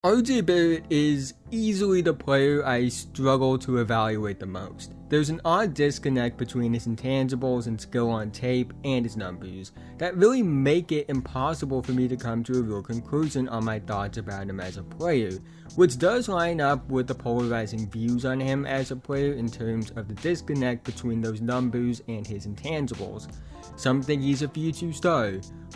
RJ Barrett is easily the player I struggle to evaluate the most. There's an odd disconnect between his intangibles and skill on tape and his numbers that really make it impossible for me to come to a real conclusion on my thoughts about him as a player, which does line up with the polarizing views on him as a player in terms of the disconnect between those numbers and his intangibles. Some think he's a future star,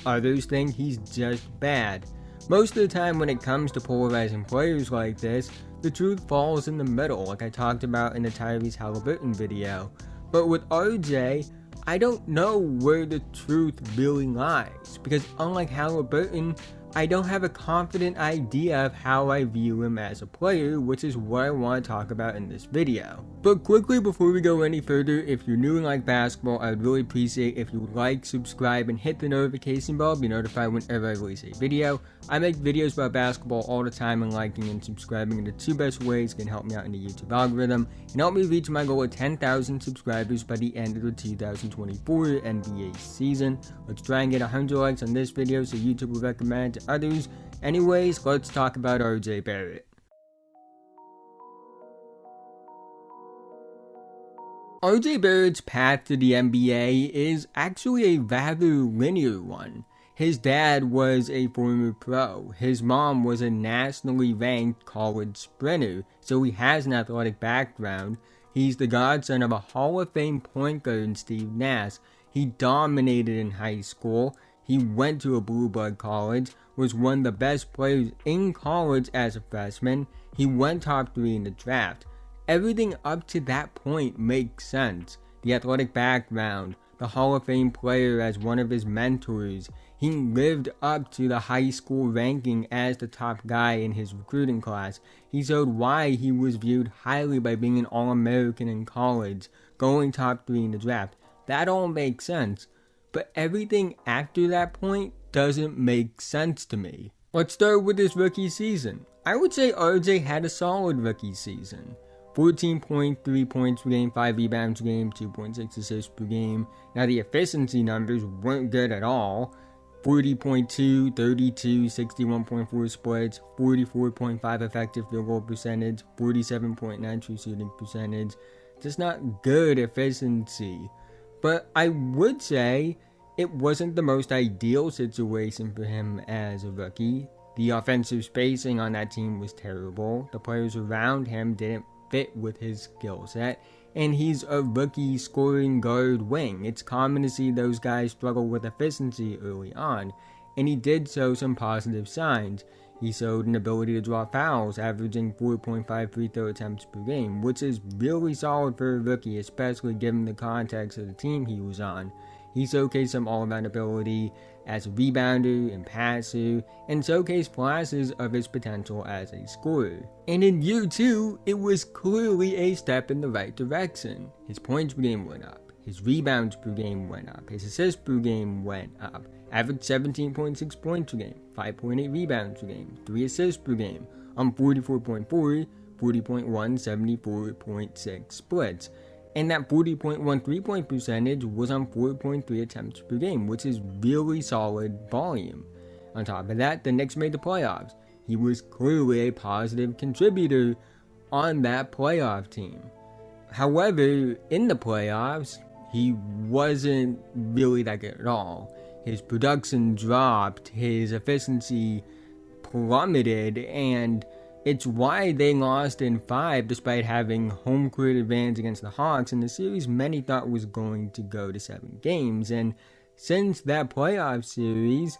others think he's just bad. Most of the time when it comes to polarizing players like this, the truth falls in the middle, like I talked about in the Tyrese Haliburton video. But with RJ, I don't know where the truth really lies, because unlike Haliburton, I don't have a confident idea of how I view him as a player, which is what I want to talk about in this video. But quickly before we go any further, if you're new and like basketball, I would really appreciate if you would like, subscribe, and hit the notification bell to be notified whenever I release a video. I make videos about basketball all the time, and liking and subscribing are the two best ways can help me out in the YouTube algorithm and help me reach my goal of 10,000 subscribers by the end of the 2024 NBA season. Let's try and get 100 likes on this video so YouTube will recommend it to others. Anyways, let's talk about RJ Barrett. RJ Barrett's path to the NBA is actually a rather linear one. His dad was a former pro. His mom was a nationally ranked college sprinter, so he has an athletic background. He's the godson of a Hall of Fame point guard, Steve Nash. He dominated in high school. He went to a blue blood college, was one of the best players in college as a freshman. He went top 3 in the draft. Everything up to that point makes sense. The athletic background, the Hall of Fame player as one of his mentors. He lived up to the high school ranking as the top guy in his recruiting class. He showed why he was viewed highly by being an All-American in college, going top 3 in the draft. That all makes sense. But everything after that point doesn't make sense to me. Let's start with his rookie season. I would say RJ had a solid rookie season. 14.3 points per game, 5 rebounds per game, 2.6 assists per game. Now the efficiency numbers weren't good at all. 40.2, 32, 61.4 splits, 44.5 effective field goal percentage, 47.9 true shooting percentage. Just not good efficiency. But I would say it wasn't the most ideal situation for him as a rookie. The offensive spacing on that team was terrible. The players around him didn't fit with his skill set, and he's a rookie scoring guard wing. It's common to see those guys struggle with efficiency early on, and he did show some positive signs. He showed an ability to draw fouls, averaging 4.5 free throw attempts per game, which is really solid for a rookie, especially given the context of the team he was on. He showcased some all-around ability as a rebounder and passer, and showcased flashes of his potential as a scorer. And in year 2, it was clearly a step in the right direction. His points per game went up, his rebounds per game went up, his assists per game went up, averaged 17.6 points per game, 5.8 rebounds per game, 3 assists per game, on 44.4, 40.1, 74.6 splits. And that 40.1 3-point percentage was on 4.3 attempts per game, which is really solid volume. On top of that, the Knicks made the playoffs. He was clearly a positive contributor on that playoff team. However, in the playoffs, he wasn't really that good at all. His production dropped, his efficiency plummeted, and it's why they lost in 5 despite having home court advantage against the Hawks in the series many thought was going to go to 7 games. And since that playoff series,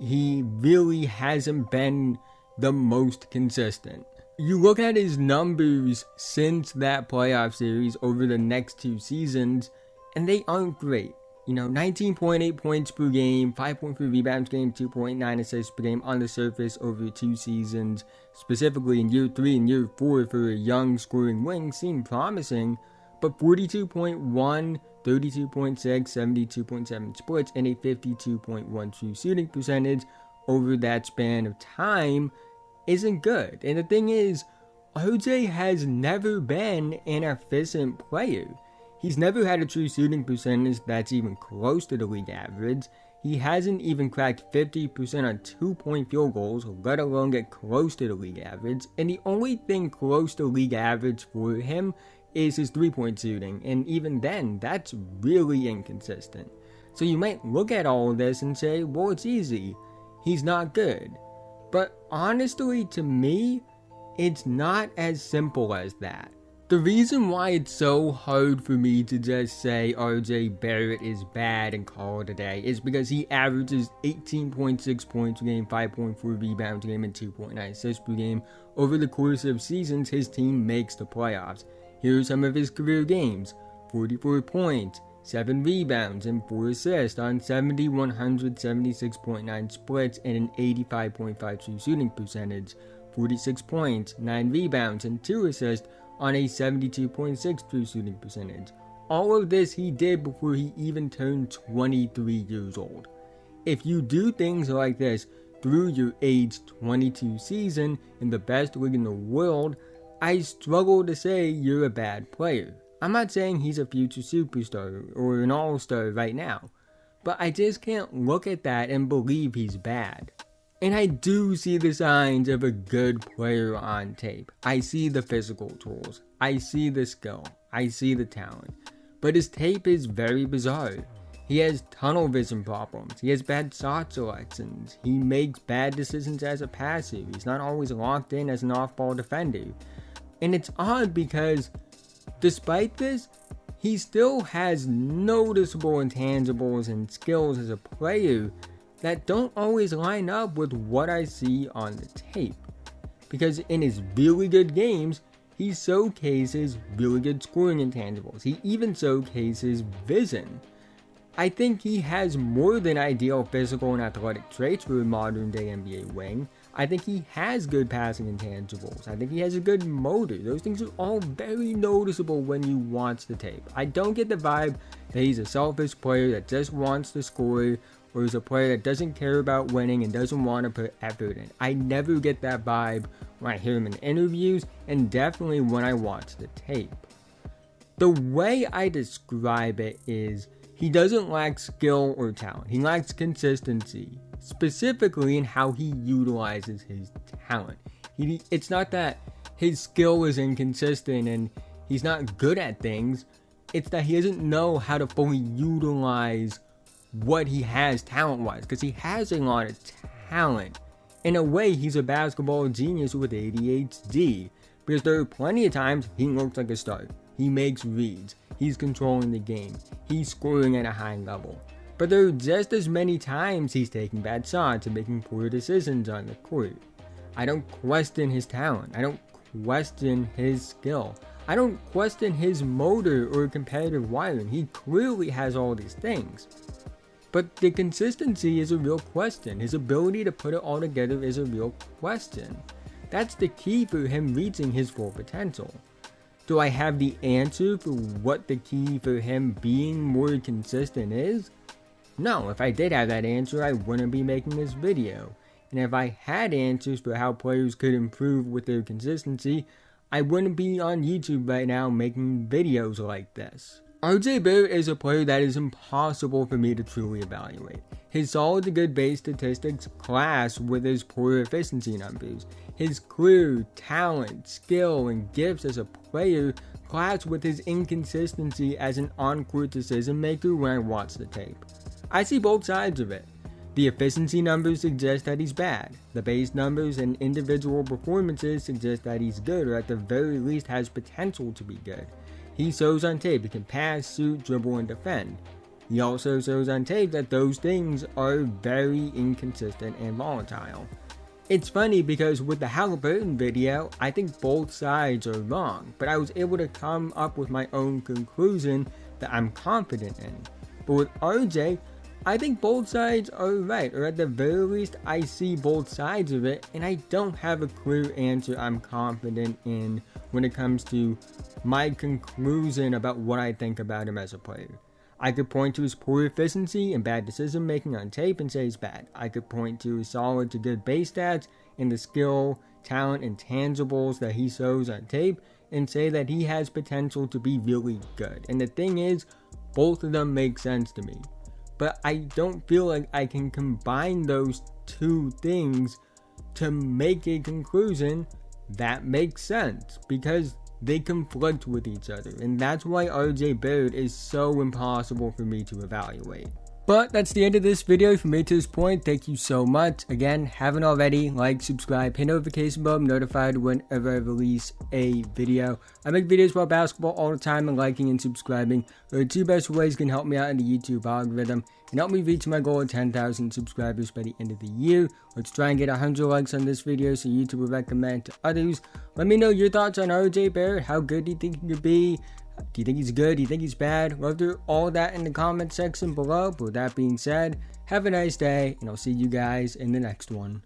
he really hasn't been the most consistent. You look at his numbers since that playoff series over the next 2 seasons, and they aren't great. 19.8 points per game, 5.3 rebounds per game, 2.9 assists per game on the surface over 2 seasons. Specifically in year 3 and year 4 for a young scoring wing seemed promising, but 42.1, 32.6, 72.7 splits, and a 52.1 true shooting percentage over that span of time isn't good. And the thing is, RJ has never been an efficient player. He's never had a true shooting percentage that's even close to the league average. He hasn't even cracked 50% on 2-point field goals, let alone get close to the league average, and the only thing close to league average for him is his 3-point shooting, and even then, that's really inconsistent. So you might look at all of this and say, well, it's easy. He's not good. But honestly, to me, it's not as simple as that. The reason why it's so hard for me to just say RJ Barrett is bad and call it a day is because he averages 18.6 points per game, 5.4 rebounds per game, and 2.9 assists per game. Over the course of seasons, his team makes the playoffs. Here are some of his career games: 44 points, 7 rebounds, and 4 assists on 176.9 splits and an 85.5 true shooting percentage, 46 points, 9 rebounds, and 2 assists on a 72.6 true shooting percentage. All of this he did before he even turned 23 years old. If you do things like this through your age 22 season in the best league in the world, I struggle to say you're a bad player. I'm not saying he's a future superstar or an all-star right now, but I just can't look at that and believe he's bad. And I do see the signs of a good player on tape. I see the physical tools. I see the skill. I see the talent. But his tape is very bizarre. He has tunnel vision problems. He has bad shot selections. He makes bad decisions as a passer. He's not always locked in as an off-ball defender. And it's odd because despite this, he still has noticeable intangibles and skills as a player that don't always line up with what I see on the tape. Because in his really good games, he showcases really good scoring intangibles. He even showcases vision. I think he has more than ideal physical and athletic traits for a modern day NBA wing. I think he has good passing intangibles. I think he has a good motor. Those things are all very noticeable when you watch the tape. I don't get the vibe that he's a selfish player that just wants to score, or is a player that doesn't care about winning and doesn't want to put effort in. I never get that vibe when I hear him in interviews, and definitely when I watch the tape. The way I describe it is he doesn't lack skill or talent. He lacks consistency, specifically in how he utilizes his talent. It's not that his skill is inconsistent and he's not good at things. It's that he doesn't know how to fully utilize what he has talent-wise, because he has a lot of talent. In a way, he's a basketball genius with ADHD, because there are plenty of times he looks like a star. He makes reads. He's controlling the game. He's scoring at a high level. But there are just as many times he's taking bad shots and making poor decisions on the court. I don't question his talent. I don't question his skill. I don't question his motor or competitive wiring. He clearly has all these things. But the consistency is a real question. His ability to put it all together is a real question. That's the key for him reaching his full potential. Do I have the answer for what the key for him being more consistent is? No, if I did have that answer, I wouldn't be making this video. And if I had answers for how players could improve with their consistency, I wouldn't be on YouTube right now making videos like this. RJ Barrett is a player that is impossible for me to truly evaluate. His solid to good base statistics clash with his poor efficiency numbers. His clear talent, skill, and gifts as a player clash with his inconsistency as an on-court decision maker when I watch the tape. I see both sides of it. The efficiency numbers suggest that he's bad. The base numbers and individual performances suggest that he's good, or at the very least has potential to be good. He shows on tape he can pass, shoot, dribble, and defend. He also shows on tape that those things are very inconsistent and volatile. It's funny because with the Haliburton video, I think both sides are wrong, but I was able to come up with my own conclusion that I'm confident in. But with RJ, I think both sides are right, or at the very least, I see both sides of it, and I don't have a clear answer I'm confident in when it comes to my conclusion about what I think about him as a player. I could point to his poor efficiency and bad decision making on tape and say he's bad. I could point to his solid to good base stats and the skill, talent, and tangibles that he shows on tape and say that he has potential to be really good. And the thing is, both of them make sense to me. but I don't feel like I can combine those two things to make a conclusion that makes sense, because they conflict with each other, and that's why RJ Barrett is so impossible for me to evaluate. But that's the end of this video. If you made it to this point, thank you so much. Again, haven't already, like, subscribe, hit notification bell, I'm notified whenever I release a video. I make videos about basketball all the time, and liking and subscribing are the two best ways can help me out in the YouTube algorithm and help me reach my goal of 10,000 subscribers by the end of the year. Let's try and get 100 likes on this video so YouTube will recommend to others. Let me know your thoughts on RJ Barrett. How good do you think he could be? Do you think he's good? Do you think he's bad? Love to hear all that in the comment section below. But with that being said, have a nice day, and I'll see you guys in the next one.